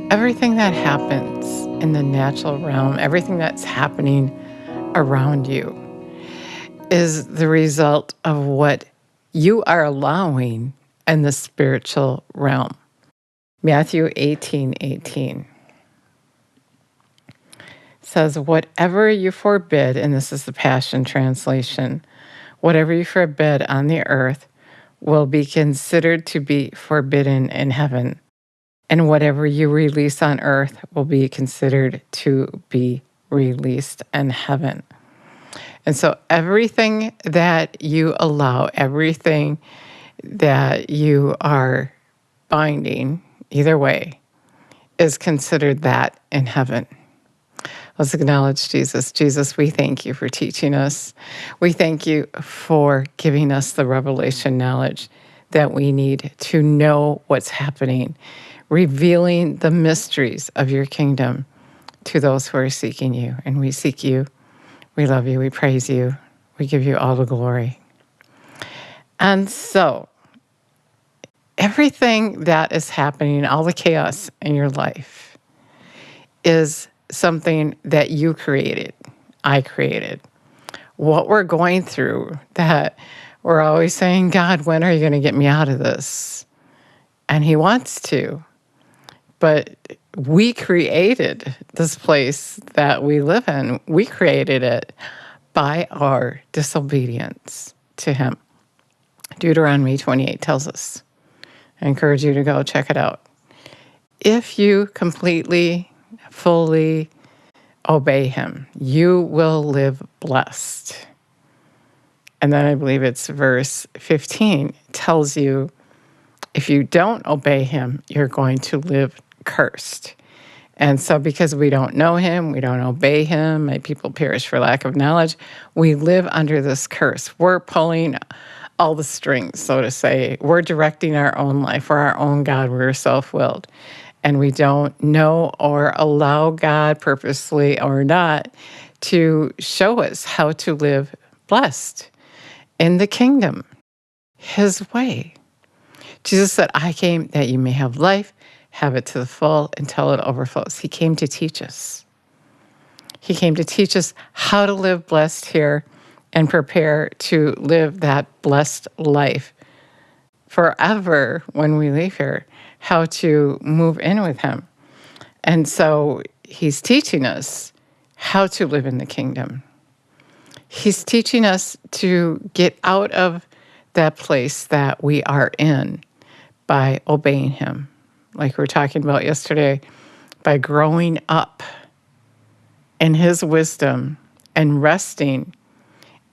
Everything that happens in the natural realm, everything that's happening around you is the result of what you are allowing in the spiritual realm. Matthew 18:18 says, whatever you forbid, and this is the Passion Translation, whatever you forbid on the earth will be considered to be forbidden in heaven, and whatever you release on earth will be considered to be released in heaven. And so everything that you allow, everything that you are binding, either way, is considered that in heaven. Let's acknowledge Jesus. Jesus, we thank you for teaching us. We thank you for giving us the revelation knowledge that we need to know what's happening, revealing the mysteries of your kingdom to those who are seeking you. And we seek you. We love you. We praise you. We give you all the glory. And so, everything that is happening, all the chaos in your life, is something that you created, I created. What we're going through, that we're always saying, God, when are you going to get me out of this? And he wants to. But we created this place that we live in. We created it by our disobedience to him. Deuteronomy 28 tells us. I encourage you to go check it out. If you completely, fully obey him, you will live blessed. And then I believe it's verse 15 tells you, if you don't obey him, you're going to live cursed. And so because we don't know him, we don't obey him, my people perish for lack of knowledge, we live under this curse. We're pulling all the strings, so to say. We're directing our own life. We're our own God. We're self-willed. And we don't know or allow God, purposely or not, to show us how to live blessed in the kingdom, his way. Jesus said, I came that you may have life, have it to the full until it overflows. He came to teach us. He came to teach us how to live blessed here and prepare to live that blessed life forever when we leave here, how to move in with him. And so he's teaching us how to live in the kingdom. He's teaching us to get out of that place that we are in by obeying him. Like we were talking about yesterday, by growing up in his wisdom and resting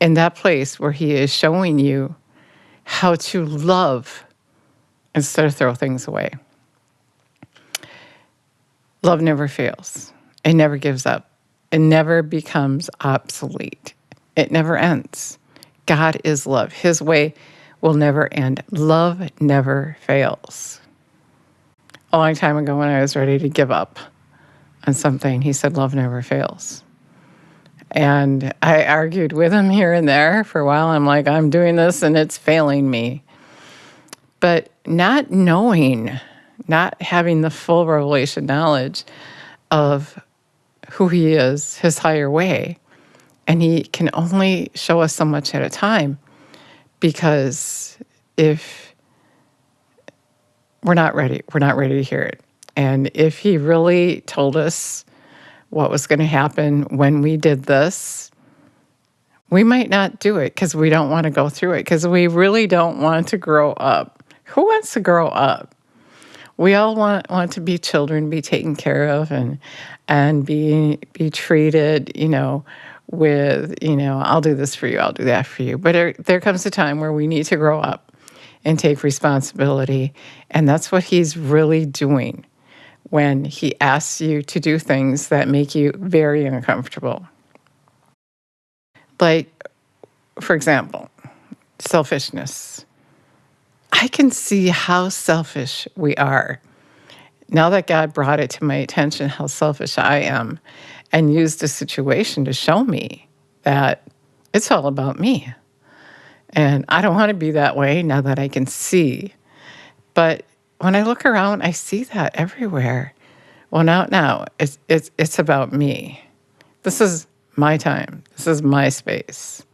in that place where he is showing you how to love instead of throw things away. Love never fails. It never gives up. It never becomes obsolete. It never ends. God is love. His way will never end. Love never fails. A long time ago when I was ready to give up on something, he said, love never fails. And I argued with him here and there for a while. I'm like, I'm doing this and it's failing me. But not knowing, not having the full revelation knowledge of who he is, his higher way. And he can only show us so much at a time, because if we're not ready to hear it. And if he really told us what was going to happen when we did this, we might not do it because we don't want to go through it, because we really don't want to grow up. Who wants to grow up? We all want to be children, be taken care of, and be treated, with, I'll do this for you, I'll do that for you. But there comes a time where we need to grow up and take responsibility. And that's what he's really doing when he asks you to do things that make you very uncomfortable. Like, for example, selfishness. I can see how selfish we are. Now that God brought it to my attention how selfish I am and used a situation to show me that it's all about me. And I don't want to be that way now that I can see. But when I look around, I see that everywhere. Well, now it's about me. This is my time. This is my space.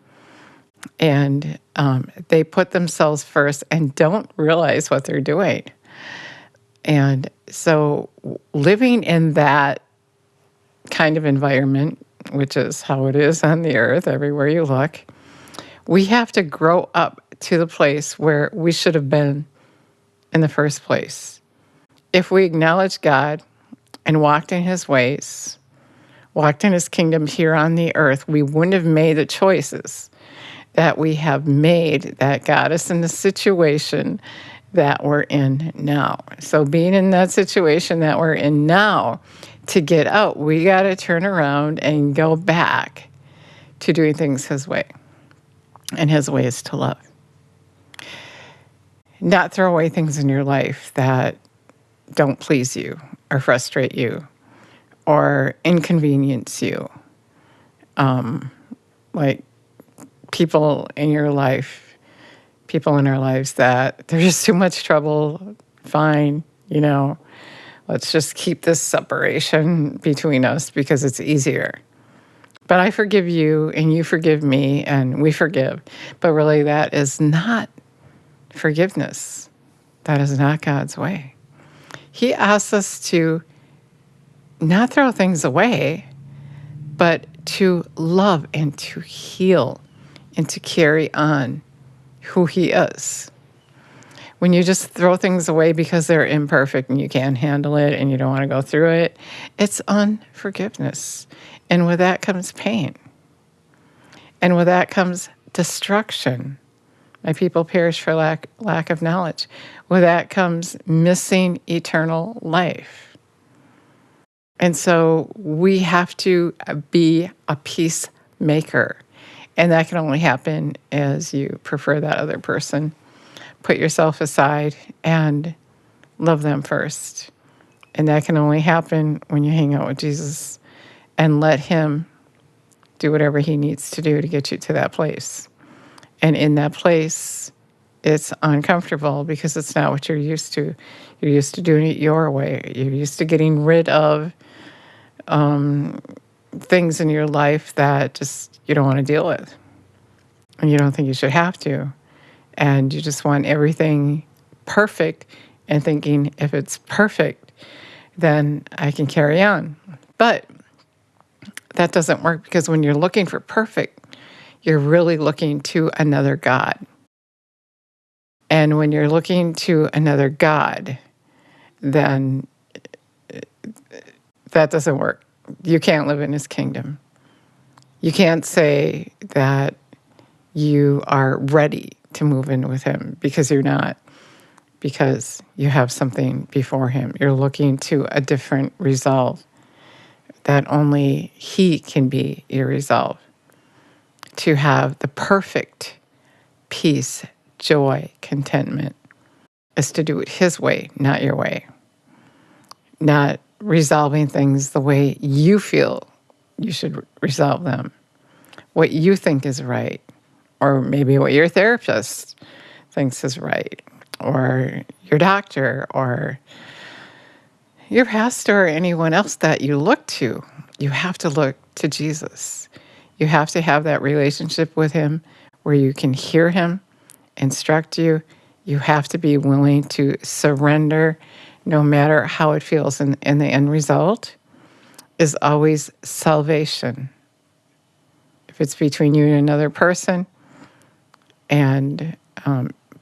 And they put themselves first and don't realize what they're doing. And so living in that kind of environment, which is how it is on the earth, everywhere you look, we have to grow up to the place where we should have been in the first place. If we acknowledge God and walked in his ways, walked in his kingdom here on the earth, we wouldn't have made the choices that we have made that got us in the situation that we're in now. So being in that situation that we're in now, to get out, we got to turn around and go back to doing things his way. And his way is to love. Not throw away things in your life that don't please you or frustrate you or inconvenience you. Like people in your life, people in our lives that there's just too much trouble, fine, let's just keep this separation between us because it's easier. But I forgive you and you forgive me and we forgive. But really that is not forgiveness. That is not God's way. He asks us to not throw things away, but to love and to heal and to carry on who he is. When you just throw things away because they're imperfect and you can't handle it and you don't want to go through it, it's unforgiveness. And with that comes pain. And with that comes destruction. My people perish for lack of knowledge. With that comes missing eternal life. And so we have to be a peacemaker. And that can only happen as you prefer that other person. Put yourself aside and love them first. And that can only happen when you hang out with Jesus and let him do whatever he needs to do to get you to that place. And in that place, it's uncomfortable because it's not what you're used to. You're used to doing it your way. You're used to getting rid of things in your life that just you don't want to deal with. And you don't think you should have to. And you just want everything perfect and thinking if it's perfect, then I can carry on. But that doesn't work because when you're looking for perfect, you're really looking to another God. And when you're looking to another God, then that doesn't work. You can't live in his kingdom. You can't say that you are ready to move in with him because you're not, because you have something before him. You're looking to a different resolve that only he can be your resolve. To have the perfect peace, joy, contentment is to do it his way, not your way. Not resolving things the way you feel you should resolve them. What you think is right, or maybe what your therapist thinks is right, or your doctor, or your pastor, or anyone else that you look to. You have to look to Jesus. You have to have that relationship with him where you can hear him instruct you. You have to be willing to surrender no matter how it feels. And the end result is always salvation. If it's between you and another person, and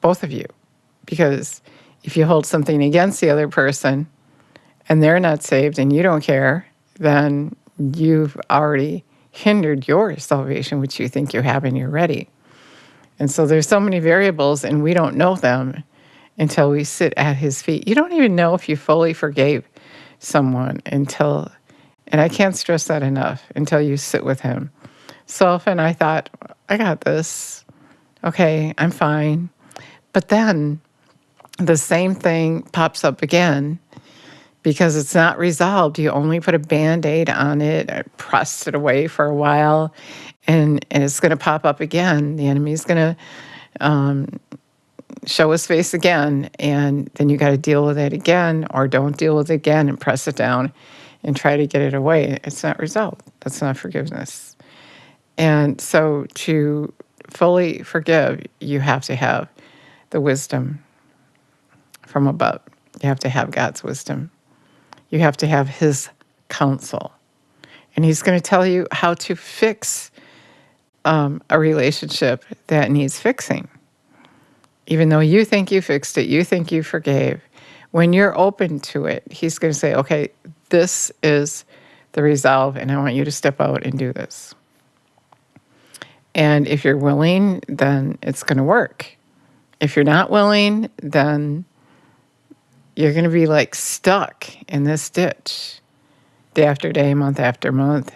both of you. Because if you hold something against the other person and they're not saved and you don't care, then you've already hindered your salvation, which you think you have and you're ready. And so there's so many variables and we don't know them until we sit at his feet. You don't even know if you fully forgave someone until, and I can't stress that enough, until you sit with him. So often I thought, I got this. Okay, I'm fine. But then the same thing pops up again because it's not resolved. You only put a Band-Aid on it, or pressed it away for a while, and it's going to pop up again. The enemy's going to show his face again, and then you got to deal with it again, or don't deal with it again and press it down and try to get it away. It's not resolved. That's not forgiveness. And so to fully forgive, you have to have the wisdom from above. You have to have God's wisdom. You have to have his counsel. And he's going to tell you how to fix a relationship that needs fixing. Even though you think you fixed it, you think you forgave, when you're open to it, he's going to say, okay, this is the resolve, and I want you to step out and do this. And if you're willing, then it's going to work. If you're not willing, then you're going to be like stuck in this ditch day after day, month after month,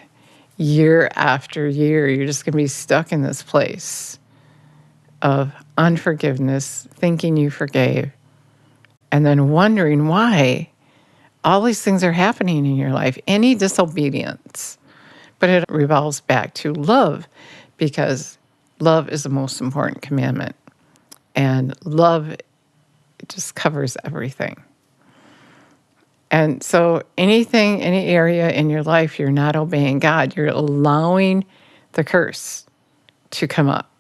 year after year. You're just going to be stuck in this place of unforgiveness, thinking you forgave, and then wondering why all these things are happening in your life. Any disobedience. But it revolves back to love, because love is the most important commandment. And love just covers everything. And so anything, any area in your life you're not obeying God, you're allowing the curse to come up.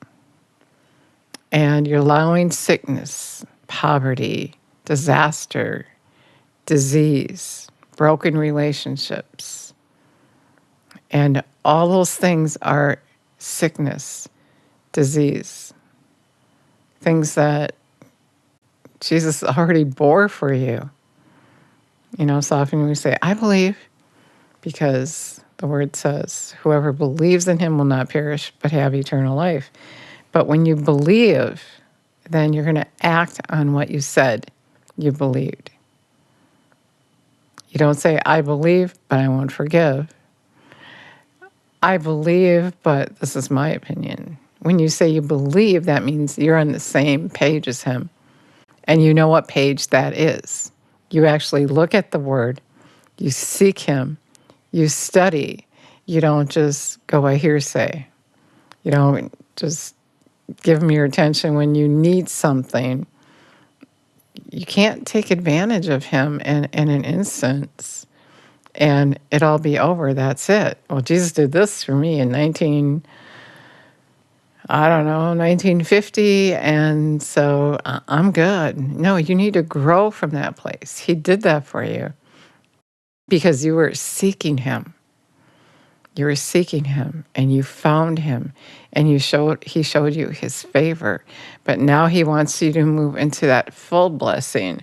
And you're allowing sickness, poverty, disaster, disease, broken relationships. And all those things are sickness, disease, things that Jesus already bore for you. You know, so often we say, I believe, because the word says, whoever believes in him will not perish, but have eternal life. But when you believe, then you're going to act on what you said you believed. You don't say, I believe, but I won't forgive. I believe, but this is my opinion. When you say you believe, that means you're on the same page as him. And you know what page that is. You actually look at the word, you seek him, you study. You don't just go by hearsay. You don't just give him your attention when you need something. You can't take advantage of him in an instance and it'll be over. That's it. Well, Jesus did this for me in 1950, and so I'm good. No, you need to grow from that place. He did that for you because you were seeking him. You were seeking him, and you found him, and he showed you his favor. But now he wants you to move into that full blessing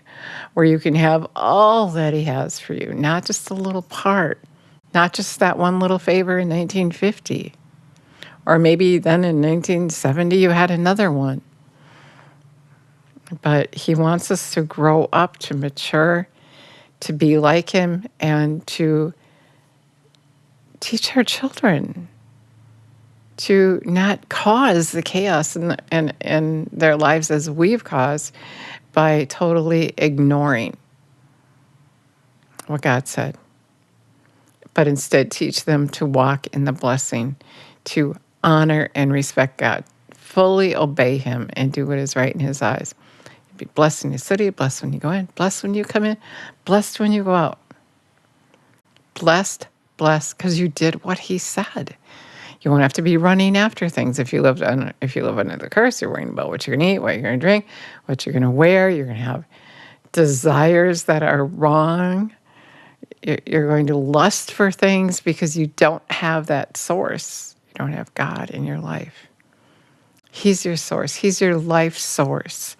where you can have all that he has for you, not just a little part, not just that one little favor in 1950. Or maybe then in 1970 you had another one. But he wants us to grow up, to mature, to be like him, and to teach our children to not cause the chaos in their lives as we've caused by totally ignoring what God said. But instead teach them to walk in the blessing, to honor and respect God, fully obey him, and do what is right in his eyes. Be blessed in your city, blessed when you go in, blessed when you come in, blessed when you go out. Blessed, because you did what he said. You won't have to be running after things. If you live under the curse, you're worrying about what you're going to eat, what you're going to drink, what you're going to wear. You're going to have desires that are wrong. You're going to lust for things because you don't have that source. You don't have God in your life. He's your source. He's your life source.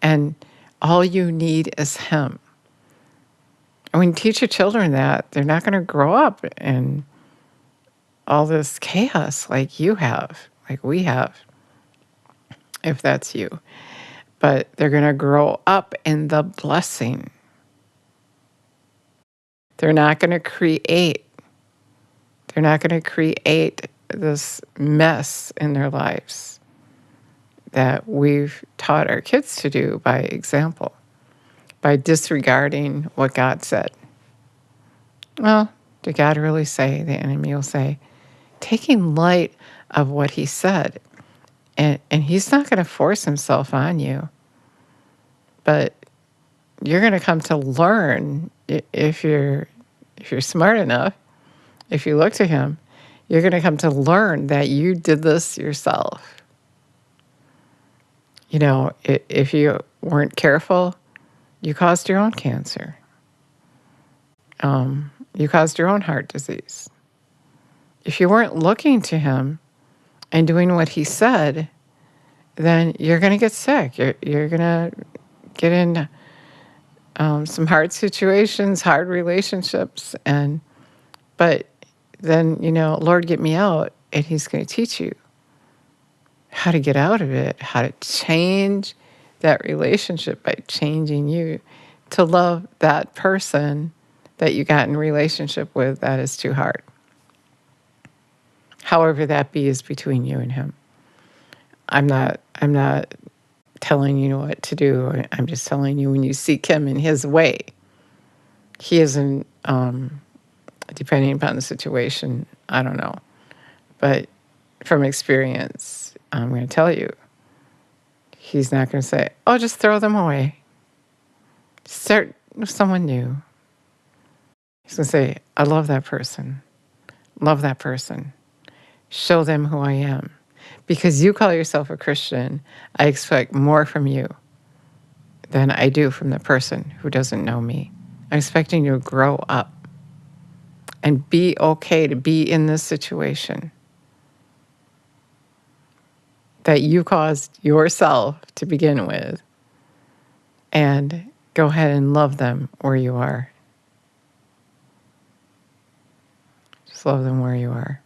And all you need is him. And when you teach your children that, they're not going to grow up in all this chaos like you have, like we have, if that's you. But they're going to grow up in the blessing. They're not going to create this mess in their lives that we've taught our kids to do by example, by disregarding what God said. Well, did God really say? The enemy will say, taking light of what he said. And he's not going to force himself on you. But you're going to come to learn, if you're smart enough, if you look to him, you're going to come to learn that you did this yourself. If you weren't careful, you caused your own cancer. You caused your own heart disease. If you weren't looking to him and doing what he said, then you're going to get sick. You're going to get in some hard situations, hard relationships, but then, Lord, get me out, and he's going to teach you how to get out of it, how to change that relationship by changing you to love that person that you got in relationship with that is too hard. However that be is between you and him. I'm not telling you what to do. I'm just telling you, when you seek him in his way, he isn't, depending upon the situation, I don't know. But from experience, I'm going to tell you, he's not going to say, oh, just throw them away. Start with someone new. He's going to say, I love that person. Love that person. Show them who I am. Because you call yourself a Christian, I expect more from you than I do from the person who doesn't know me. I'm expecting you to grow up and be okay to be in this situation that you caused yourself to begin with, and go ahead and love them where you are. Just love them where you are,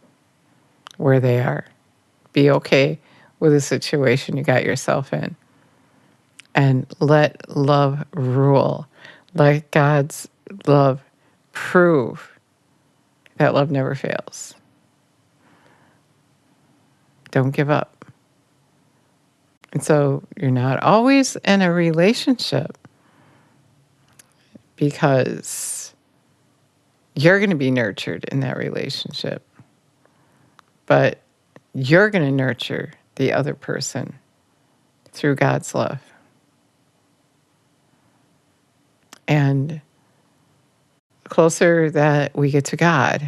where they are. Be okay with the situation you got yourself in. And let love rule. Let God's love prove that love never fails. Don't give up. And so you're not always in a relationship because you're going to be nurtured in that relationship. But you're going to nurture the other person through God's love. And the closer that we get to God,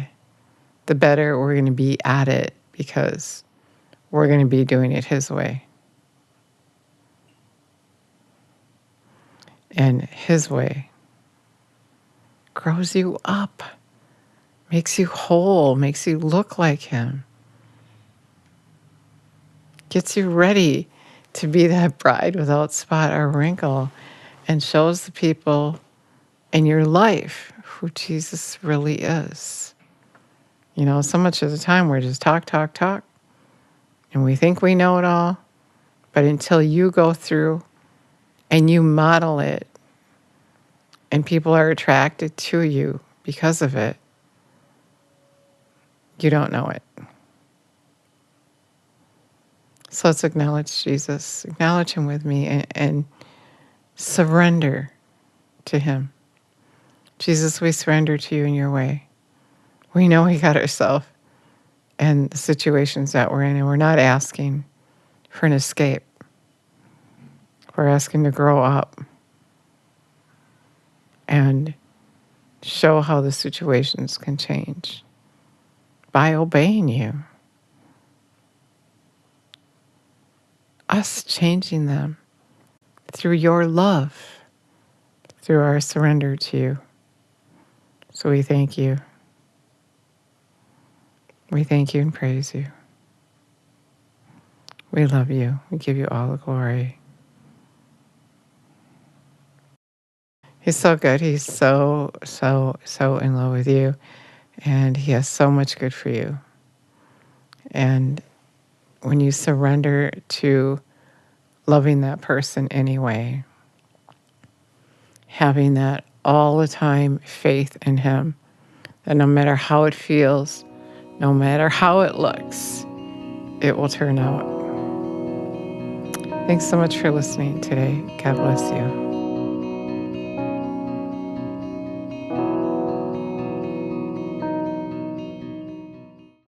the better we're going to be at it, because we're going to be doing it his way. And his way grows you up, makes you whole, makes you look like him, gets you ready to be that bride without spot or wrinkle, and shows the people in your life who Jesus really is. So much of the time we're just talk, and we think we know it all, but until you go through and you model it, and people are attracted to you because of it, you don't know it. So let's acknowledge Jesus, acknowledge him with me, and surrender to him. Jesus, we surrender to you in your way. We know we got ourselves in the situations that we're in, and we're not asking for an escape. We're asking to grow up and show how the situations can change by obeying you. Us changing them through your love, through our surrender to you. So we thank you. We thank you and praise you. We love you. We give you all the glory. He's so good. He's so in love with you. And he has so much good for you. And when you surrender to loving that person anyway, having that all the time faith in him, that no matter how it feels, no matter how it looks, it will turn out. Thanks so much for listening today. God bless you.